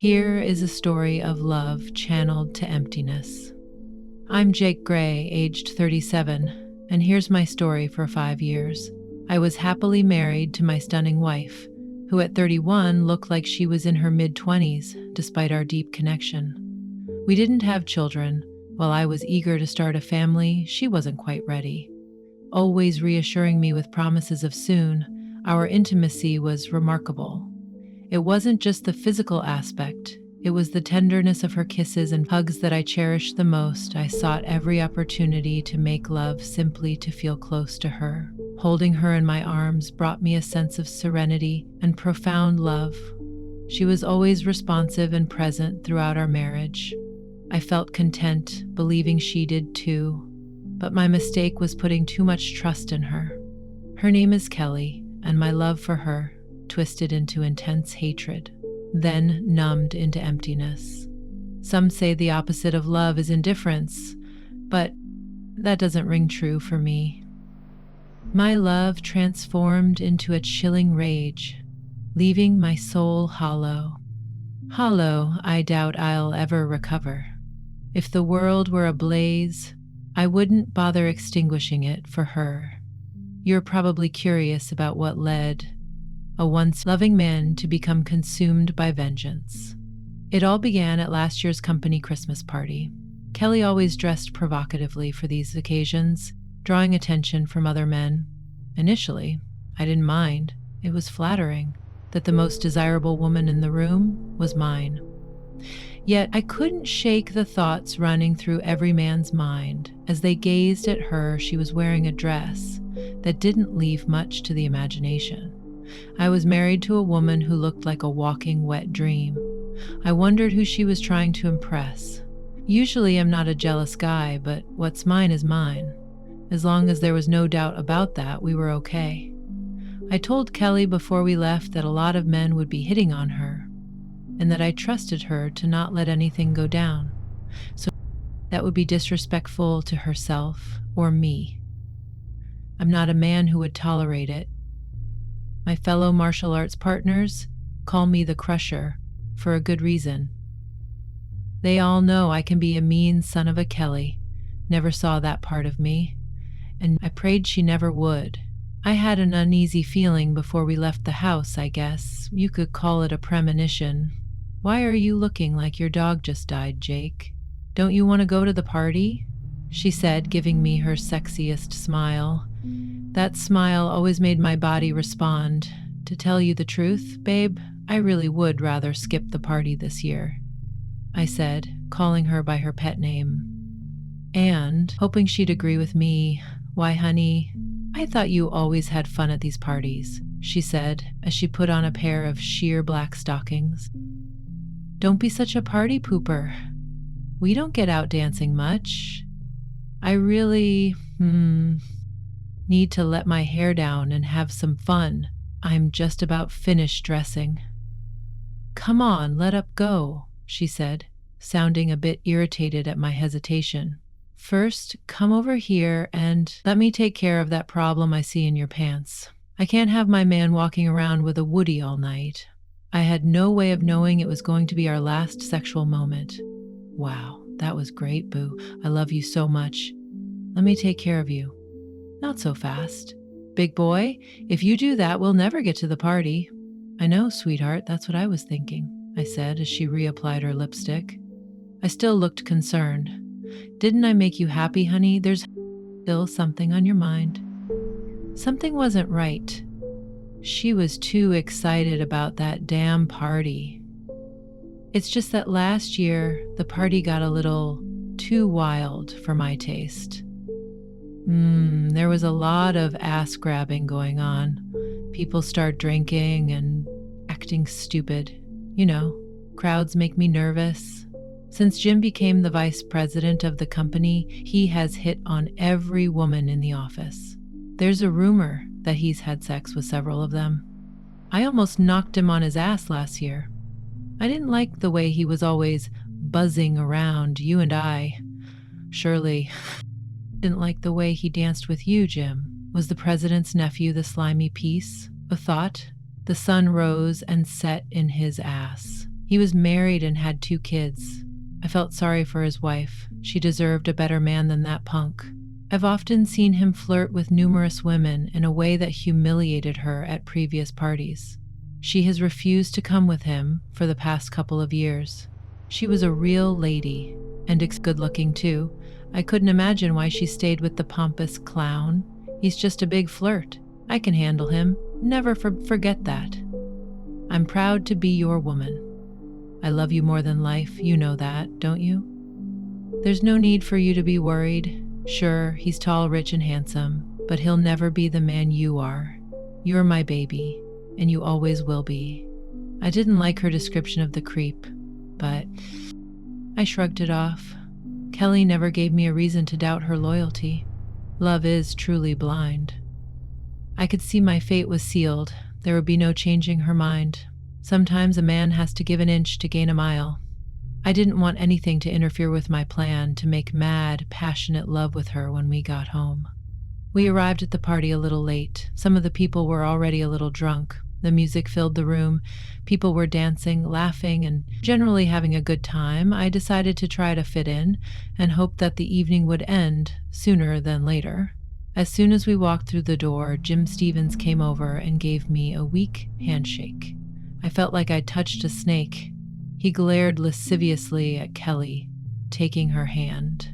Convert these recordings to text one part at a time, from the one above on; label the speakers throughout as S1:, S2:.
S1: Here is a story of love channeled to emptiness. I'm Jake Gray, aged 37, and here's my story for 5 years. I was happily married to my stunning wife, who at 31 looked like she was in her mid-20s, despite our deep connection. We didn't have children. While I was eager to start a family, she wasn't quite ready. Always reassuring me with promises of soon, our intimacy was remarkable. It wasn't just the physical aspect, it was the tenderness of her kisses and hugs that I cherished the most. I sought every opportunity to make love simply to feel close to her. Holding her in my arms brought me a sense of serenity and profound love. She was always responsive and present throughout our marriage. I felt content, believing she did too. But my mistake was putting too much trust in her. Her name is Kelly, and my love for her twisted into intense hatred, then numbed into emptiness. Some say the opposite of love is indifference, but that doesn't ring true for me. My love transformed into a chilling rage, leaving my soul hollow. Hollow, I doubt I'll ever recover. If the world were ablaze, I wouldn't bother extinguishing it for her. You're probably curious about what led a once loving man to become consumed by vengeance. It all began at last year's company Christmas party. Kelly always dressed provocatively for these occasions, drawing attention from other men. Initially, I didn't mind. It was flattering that the most desirable woman in the room was mine. Yet I couldn't shake the thoughts running through every man's mind. As they gazed at her, she was wearing a dress that didn't leave much to the imagination. I was married to a woman who looked like a walking wet dream. I wondered who she was trying to impress. Usually I'm not a jealous guy, but what's mine is mine. As long as there was no doubt about that, we were okay. I told Kelly before we left that a lot of men would be hitting on her, and that I trusted her to not let anything go down. So that would be disrespectful to herself or me. I'm not a man who would tolerate it. My fellow martial arts partners call me the Crusher for a good reason. They all know I can be a mean son of a Kelly. Never saw that part of me, and I prayed she never would. I had an uneasy feeling before we left the house, I guess. You could call it a premonition. Why are you looking like your dog just died, Jake? Don't you want to go to the party? She said, giving me her sexiest smile. That smile always made my body respond. To tell you the truth, babe, I really would rather skip the party this year, I said, calling her by her pet name. And, hoping she'd agree with me, why, honey, I thought you always had fun at these parties, she said, as she put on a pair of sheer black stockings. Don't be such a party pooper. We don't get out dancing much. I really, need to let my hair down and have some fun. I'm just about finished dressing. Come on, let up go, she said, sounding a bit irritated at my hesitation. First, come over here and let me take care of that problem I see in your pants. I can't have my man walking around with a Woody all night. I had no way of knowing it was going to be our last sexual moment. Wow, that was great, boo. I love you so much. Let me take care of you. Not so fast. Big boy, if you do that, we'll never get to the party. I know, sweetheart, that's what I was thinking, I said as she reapplied her lipstick. I still looked concerned. Didn't I make you happy, honey? There's still something on your mind. Something wasn't right. She was too excited about that damn party. It's just that last year, the party got a little too wild for my taste. There was a lot of ass grabbing going on. People start drinking and acting stupid. You know, crowds make me nervous. Since Jim became the vice president of the company, he has hit on every woman in the office. There's a rumor that he's had sex with several of them. I almost knocked him on his ass last year. I didn't like the way he was always buzzing around you and I. Surely didn't like the way he danced with you, Jim. Was the president's nephew the slimy piece? A thought. The sun rose and set in his ass. He was married and had 2 kids. I felt sorry for his wife. She deserved a better man than that punk. I've often seen him flirt with numerous women in a way that humiliated her at previous parties. She has refused to come with him for the past couple of years. She was a real lady, and good-looking too. I couldn't imagine why she stayed with the pompous clown. He's just a big flirt. I can handle him. Never forget that. I'm proud to be your woman. I love you more than life. You know that, don't you? There's no need for you to be worried. Sure, he's tall, rich, and handsome, but he'll never be the man you are. You're my baby, and you always will be. I didn't like her description of the creep, but I shrugged it off. Kelly never gave me a reason to doubt her loyalty. Love is truly blind. I could see my fate was sealed. There would be no changing her mind. Sometimes a man has to give an inch to gain a mile. I didn't want anything to interfere with my plan to make mad, passionate love with her when we got home. We arrived at the party a little late. Some of the people were already a little drunk. The music filled the room. People were dancing, laughing, and generally having a good time. I decided to try to fit in and hoped that the evening would end sooner than later. As soon as we walked through the door, Jim Stevens came over and gave me a weak handshake. I felt like I'd touched a snake. He glared lasciviously at Kelly, taking her hand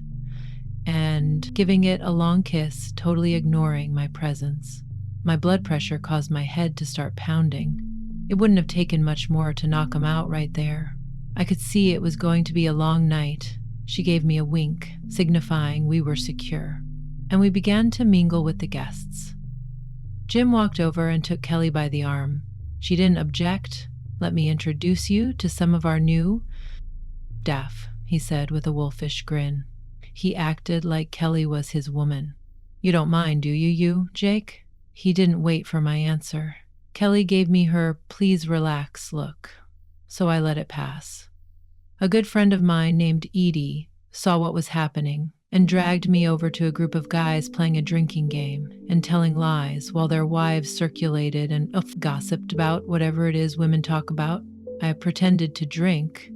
S1: and giving it a long kiss, totally ignoring my presence. My blood pressure caused my head to start pounding. It wouldn't have taken much more to knock him out right there. I could see it was going to be a long night. She gave me a wink, signifying we were secure, and we began to mingle with the guests. Jim walked over and took Kelly by the arm. She didn't object. Let me introduce you to some of our new staff, he said with a wolfish grin. He acted like Kelly was his woman. You don't mind, do you, Jake? He didn't wait for my answer. Kelly gave me her please relax look, so I let it pass. A good friend of mine named Edie saw what was happening and dragged me over to a group of guys playing a drinking game and telling lies while their wives circulated and gossiped about whatever it is women talk about. I pretended to drink.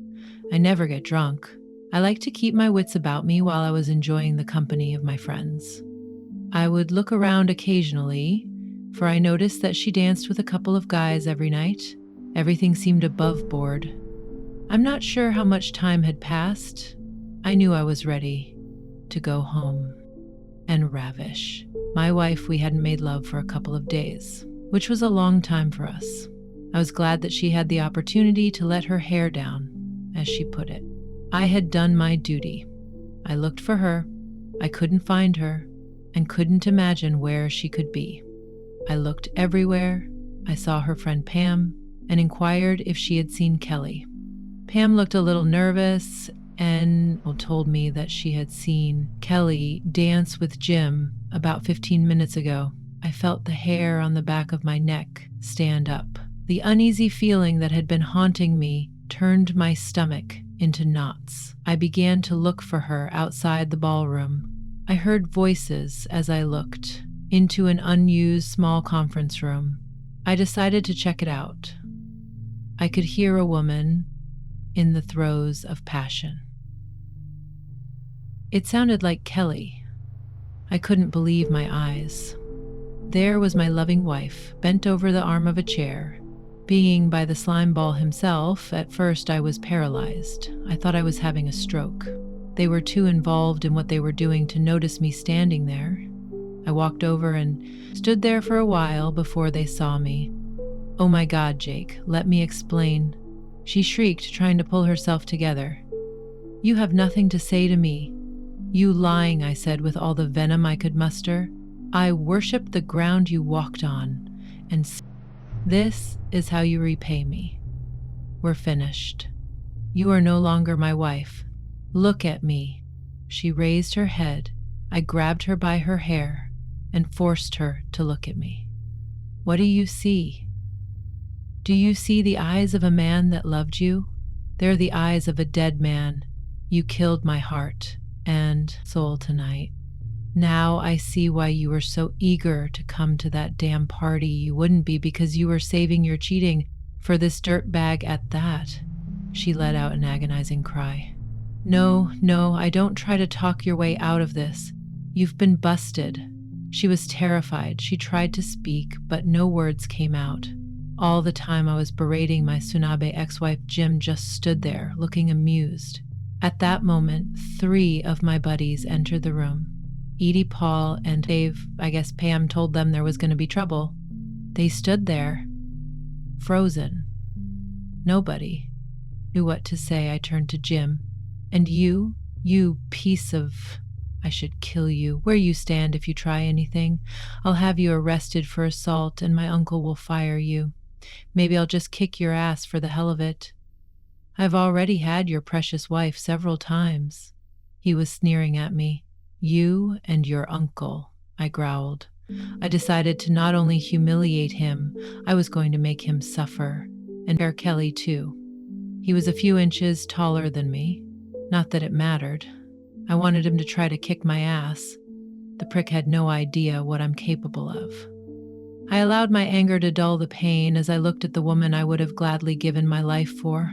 S1: I never get drunk. I like to keep my wits about me while I was enjoying the company of my friends. I would look around occasionally, for I noticed that she danced with a couple of guys every night. Everything seemed above board. I'm not sure how much time had passed. I knew I was ready to go home and ravish. My wife, we hadn't made love for a couple of days, which was a long time for us. I was glad that she had the opportunity to let her hair down, as she put it. I had done my duty. I looked for her. I couldn't find her and couldn't imagine where she could be. I looked everywhere. I saw her friend Pam and inquired if she had seen Kelly. Pam looked a little nervous and told me that she had seen Kelly dance with Jim about 15 minutes ago. I felt the hair on the back of my neck stand up. The uneasy feeling that had been haunting me turned my stomach into knots. I began to look for her outside the ballroom. I heard voices as I looked into an unused small conference room. I decided to check it out. I could hear a woman in the throes of passion. It sounded like Kelly. I couldn't believe my eyes. There was my loving wife, bent over the arm of a chair. Being by the slime ball himself, at first I was paralyzed. I thought I was having a stroke. They were too involved in what they were doing to notice me standing there. I walked over and stood there for a while before they saw me. Oh my God, Jake, let me explain. She shrieked, trying to pull herself together. You have nothing to say to me. You lying, I said with all the venom I could muster. I worship the ground you walked on, and this is how you repay me. We're finished. You are no longer my wife. Look at me. She raised her head. I grabbed her by her hair and forced her to look at me. What do you see? Do you see the eyes of a man that loved you? They're the eyes of a dead man. You killed my heart and soul tonight. Now I see why you were so eager to come to that damn party. You wouldn't be because you were saving your cheating for this dirtbag at that. She let out an agonizing cry. No, no, I don't try to talk your way out of this. You've been busted. She was terrified. She tried to speak, but no words came out. All the time I was berating my Tsunabe ex-wife, Jim just stood there, looking amused. At that moment, 3 of my buddies entered the room. Edie, Paul, and Dave. I guess Pam told them there was going to be trouble. They stood there, frozen. Nobody knew what to say. I turned to Jim. And you piece of... I should kill you. Where you stand if you try anything. I'll have you arrested for assault and my uncle will fire you. Maybe I'll just kick your ass for the hell of it. I've already had your precious wife several times. He was sneering at me. You and your uncle, I growled. I decided to not only humiliate him, I was going to make him suffer. And Bear Kelly too. He was a few inches taller than me. Not that it mattered. I wanted him to try to kick my ass. The prick had no idea what I'm capable of. I allowed my anger to dull the pain as I looked at the woman I would have gladly given my life for.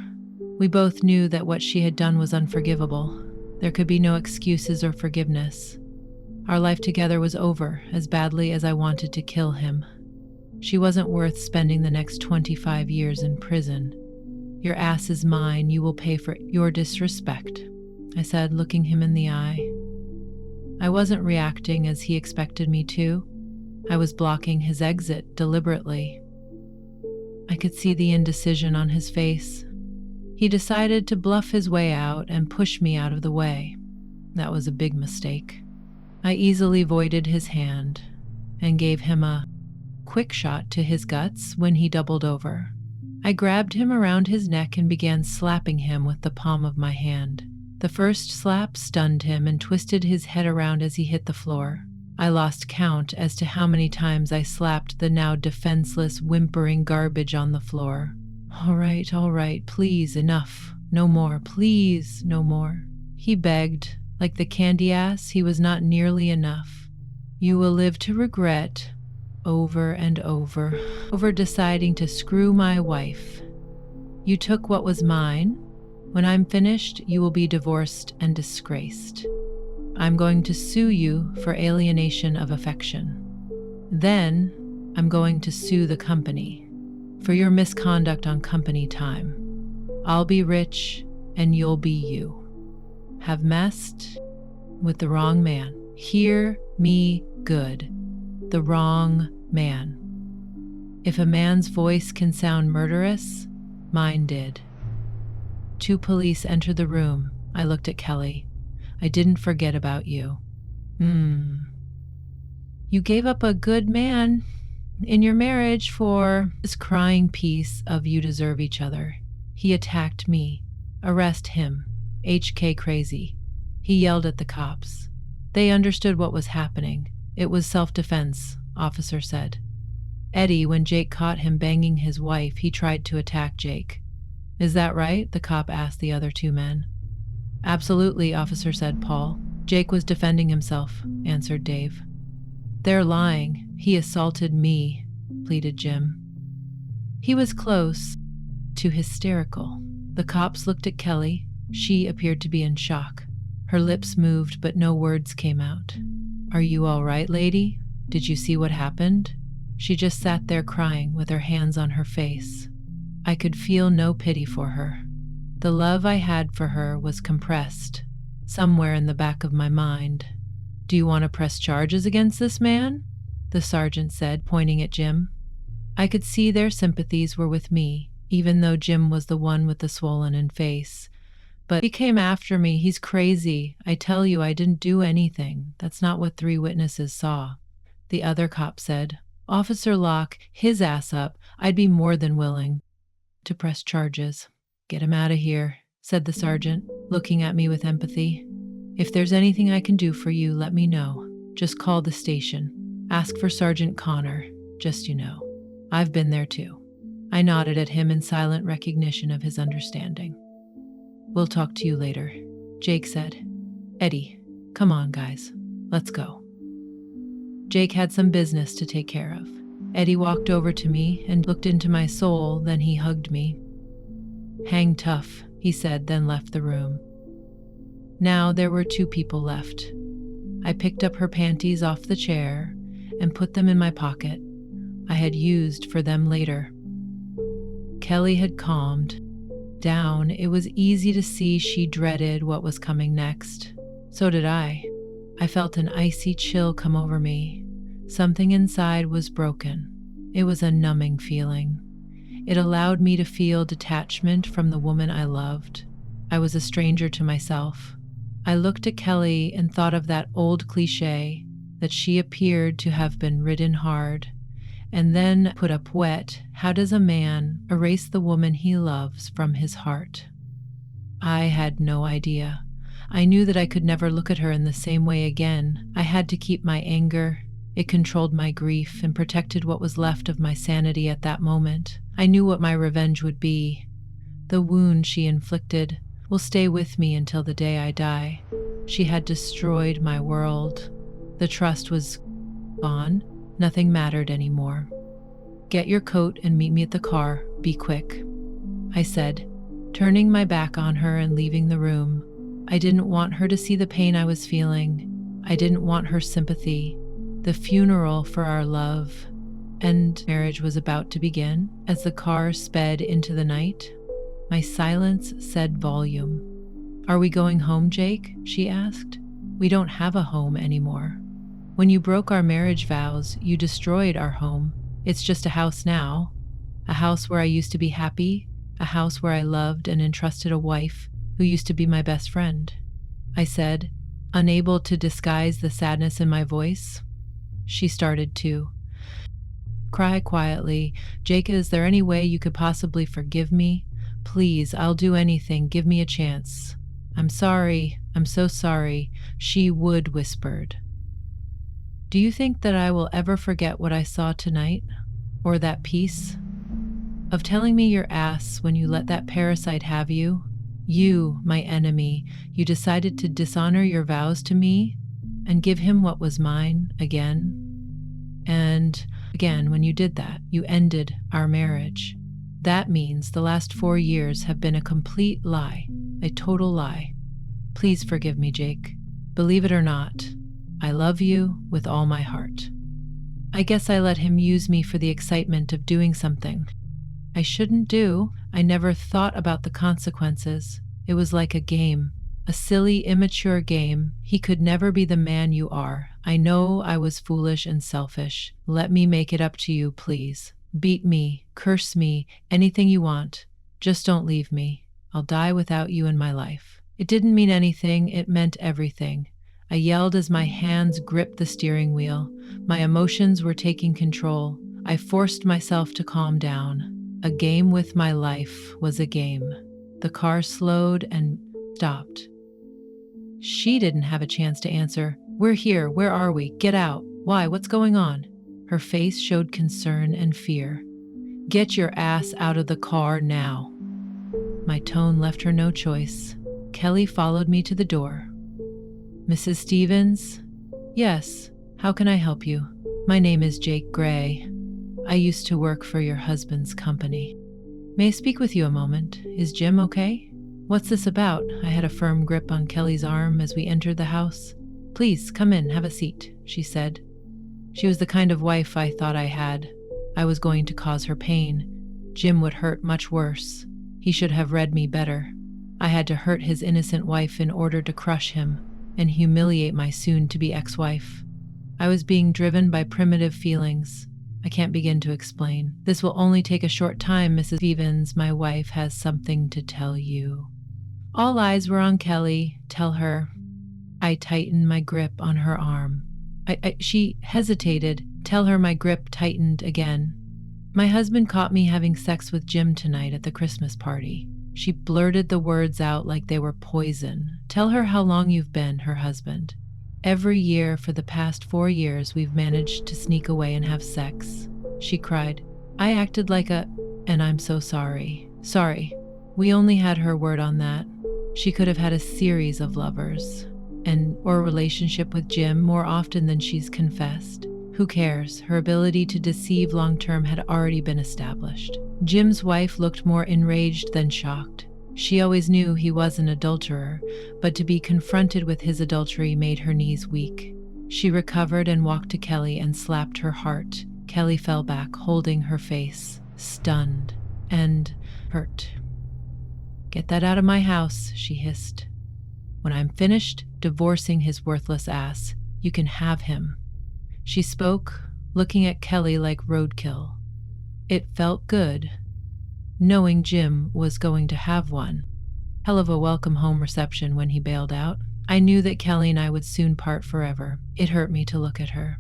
S1: We both knew that what she had done was unforgivable. There could be no excuses or forgiveness. Our life together was over as badly as I wanted to kill him. She wasn't worth spending the next 25 years in prison. Your ass is mine. You will pay for your disrespect, I said, looking him in the eye. I wasn't reacting as he expected me to. I was blocking his exit deliberately. I could see the indecision on his face. He decided to bluff his way out and push me out of the way. That was a big mistake. I easily voided his hand and gave him a quick shot to his guts when he doubled over. I grabbed him around his neck and began slapping him with the palm of my hand. The first slap stunned him and twisted his head around as he hit the floor. I lost count as to how many times I slapped the now defenseless, whimpering garbage on the floor. All right, please, enough. No more, please, no more. He begged. Like the candy ass, he was not nearly enough. You will live to regret, over and over deciding to screw my wife. You took what was mine. When I'm finished, you will be divorced and disgraced. I'm going to sue you for alienation of affection. Then, I'm going to sue the company for your misconduct on company time. I'll be rich and you'll be you. Have messed with the wrong man. Hear me good. The wrong man. If a man's voice can sound murderous, mine did. 2 police entered the room. I looked at Kelly. I didn't forget about you. You gave up a good man in your marriage for this crying piece of you deserve each other. He attacked me. Arrest him. HK crazy. He yelled at the cops. They understood what was happening. It was self-defense, officer said. Eddie, when Jake caught him banging his wife, he tried to attack Jake. Is that right? The cop asked the other 2 men. Absolutely, officer said Paul. Jake was defending himself, answered Dave. They're lying. He assaulted me, pleaded Jim. He was close to hysterical. The cops looked at Kelly. She appeared to be in shock. Her lips moved, but no words came out. Are you all right, lady? Did you see what happened? She just sat there crying with her hands on her face. I could feel no pity for her. The love I had for her was compressed, somewhere in the back of my mind. Do you want to press charges against this man? The sergeant said, pointing at Jim. I could see their sympathies were with me, even though Jim was the one with the swollen face. But he came after me. He's crazy. I tell you, I didn't do anything. That's not what 3 witnesses saw. The other cop said, Officer lock his ass up. I'd be more than willing to press charges. Get him out of here, said the sergeant, looking at me with empathy. If there's anything I can do for you, let me know. Just call the station. Ask for Sergeant Connor, just I've been there too. I nodded at him in silent recognition of his understanding. We'll talk to you later, Jake said. Eddie, come on, guys. Let's go. Jake had some business to take care of. Eddie walked over to me and looked into my soul, then he hugged me. Hang tough, he said, then left the room. Now there were two people left. I picked up her panties off the chair and put them in my pocket. I had used for them later. Kelly had calmed down. It was easy to see she dreaded what was coming next. So did I. I felt an icy chill come over me. Something inside was broken. It was a numbing feeling. It allowed me to feel detachment from the woman I loved. I was a stranger to myself. I looked at Kelly and thought of that old cliche that she appeared to have been ridden hard and then put up wet. How does a man erase the woman he loves from his heart? I had no idea. I knew that I could never look at her in the same way again. I had to keep my anger. It controlled my grief and protected what was left of my sanity at that moment. I knew what my revenge would be. The wound she inflicted will stay with me until the day I die. She had destroyed my world. The trust was gone. Nothing mattered anymore. Get your coat and meet me at the car. Be quick, I said, turning my back on her and leaving the room. I didn't want her to see the pain I was feeling. I didn't want her sympathy. The funeral for our love and marriage was about to begin. As the car sped into the night, my silence said volume. Are we going home, Jake? She asked. We don't have a home anymore. When you broke our marriage vows, you destroyed our home. It's just a house now. A house where I used to be happy. A house where I loved and entrusted a wife who used to be my best friend. I said, unable to disguise the sadness in my voice. She started to cry quietly. Jake, is there any way you could possibly forgive me? Please, I'll do anything. Give me a chance. I'm sorry. I'm so sorry, she whispered. Do you think that I will ever forget what I saw tonight? Or that piece of telling me your ass when you let that parasite have you? You, my enemy, you decided to dishonor your vows to me and give him what was mine again. And again, when you did that, you ended our marriage. That means the last 4 years have been a complete lie, a total lie. Please forgive me, Jake. Believe it or not, I love you with all my heart. I guess I let him use me for the excitement of doing something I shouldn't do. I never thought about the consequences. It was like a game, a silly, immature game. He could never be the man you are. I know I was foolish and selfish. Let me make it up to you, please. Beat me, curse me, anything you want. Just don't leave me. I'll die without you in my life. It didn't mean anything. It meant everything. I yelled as my hands gripped the steering wheel. My emotions were taking control. I forced myself to calm down. A game with my life was a game. The car slowed and stopped. She didn't have a chance to answer. We're here. Where are we? Get out. Why? What's going on? Her face showed concern and fear. Get your ass out of the car now. My tone left her no choice. Kelly followed me to the door. Mrs. Stevens? Yes. How can I help you? My name is Jake Gray. I used to work for your husband's company. May I speak with you a moment? Is Jim okay? What's this about? I had a firm grip on Kelly's arm as we entered the house. Please, come in, have a seat, she said. She was the kind of wife I thought I had. I was going to cause her pain. Jim would hurt much worse. He should have read me better. I had to hurt his innocent wife in order to crush him and humiliate my soon-to-be ex-wife. I was being driven by primitive feelings. I can't begin to explain. This will only take a short time, Mrs. Stevens. My wife has something to tell you. All eyes were on Kelly. Tell her. I tightened my grip on her arm. She hesitated. Tell her. My grip tightened again. My husband caught me having sex with Jim tonight at the Christmas party. She blurted the words out like they were poison. Tell her how long you've been her husband. Every year for the past 4 years, we've managed to sneak away and have sex. She cried. I acted like and I'm so sorry. Sorry. We only had her word on that. She could have had a series of lovers or a relationship with Jim more often than she's confessed. Who cares? Her ability to deceive long-term had already been established. Jim's wife looked more enraged than shocked. She always knew he was an adulterer, but to be confronted with his adultery made her knees weak. She recovered and walked to Kelly and slapped her heart. Kelly fell back, holding her face, stunned and hurt. "Get that out of my house," she hissed. "When I'm finished divorcing his worthless ass, you can have him." She spoke, looking at Kelly like roadkill. It felt good, knowing Jim was going to have one. Hell of a welcome home reception when he bailed out. I knew that Kelly and I would soon part forever. It hurt me to look at her.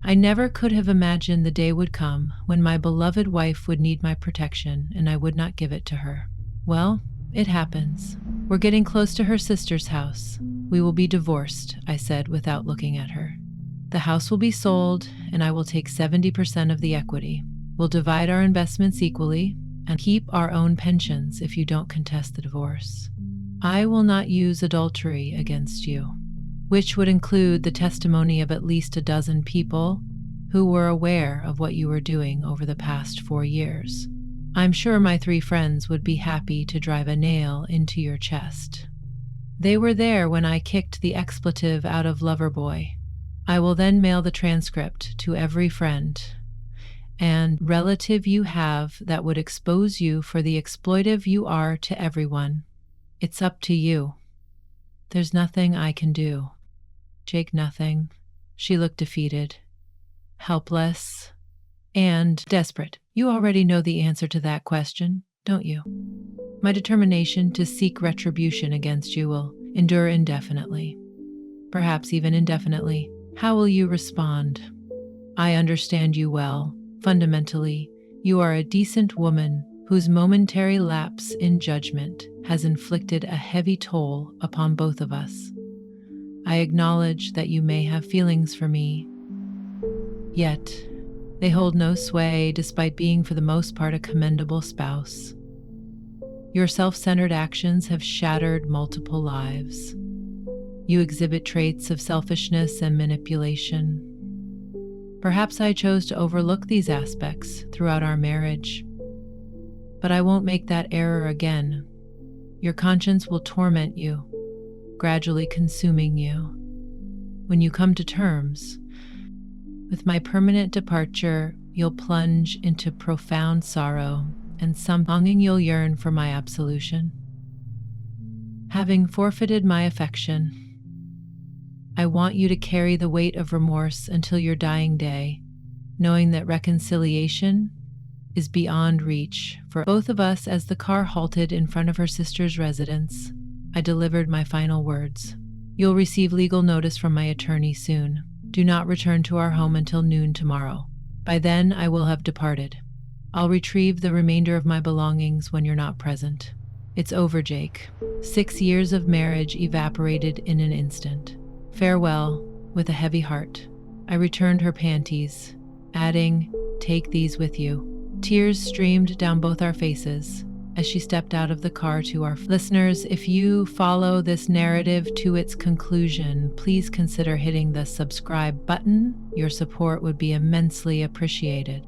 S1: I never could have imagined the day would come when my beloved wife would need my protection and I would not give it to her. Well, it happens. We're getting close to her sister's house. We will be divorced, I said without looking at her. The house will be sold and I will take 70% of the equity. We'll divide our investments equally and keep our own pensions if you don't contest the divorce. I will not use adultery against you, which would include the testimony of at least a dozen people who were aware of what you were doing over the past 4 years. I'm sure my 3 friends would be happy to drive a nail into your chest. They were there when I kicked the expletive out of Loverboy. I will then mail the transcript to every friend and relative you have that would expose you for the exploitive you are to everyone. It's up to you. There's nothing I can do. Jake, nothing. She looked defeated, helpless, and desperate. You already know the answer to that question, don't you? My determination to seek retribution against you will endure indefinitely, perhaps even indefinitely. How will you respond? I understand you well. Fundamentally, you are a decent woman whose momentary lapse in judgment has inflicted a heavy toll upon both of us. I acknowledge that you may have feelings for me, yet they hold no sway despite being for the most part a commendable spouse. Your self-centered actions have shattered multiple lives. You exhibit traits of selfishness and manipulation. Perhaps I chose to overlook these aspects throughout our marriage, but I won't make that error again. Your conscience will torment you, gradually consuming you. When you come to terms with my permanent departure, you'll plunge into profound sorrow and some longing you'll yearn for my absolution. Having forfeited my affection, I want you to carry the weight of remorse until your dying day, knowing that reconciliation is beyond reach for both of us. As the car halted in front of her sister's residence, I delivered my final words. You'll receive legal notice from my attorney soon. Do not return to our home until noon tomorrow. By then, I will have departed. I'll retrieve the remainder of my belongings when you're not present. It's over, Jake. 6 years of marriage evaporated in an instant. Farewell, with a heavy heart. I returned her panties, adding, "Take these with you." Tears streamed down both our faces as she stepped out of the car. To our listeners, if you follow this narrative to its conclusion, please consider hitting the subscribe button. Your support would be immensely appreciated.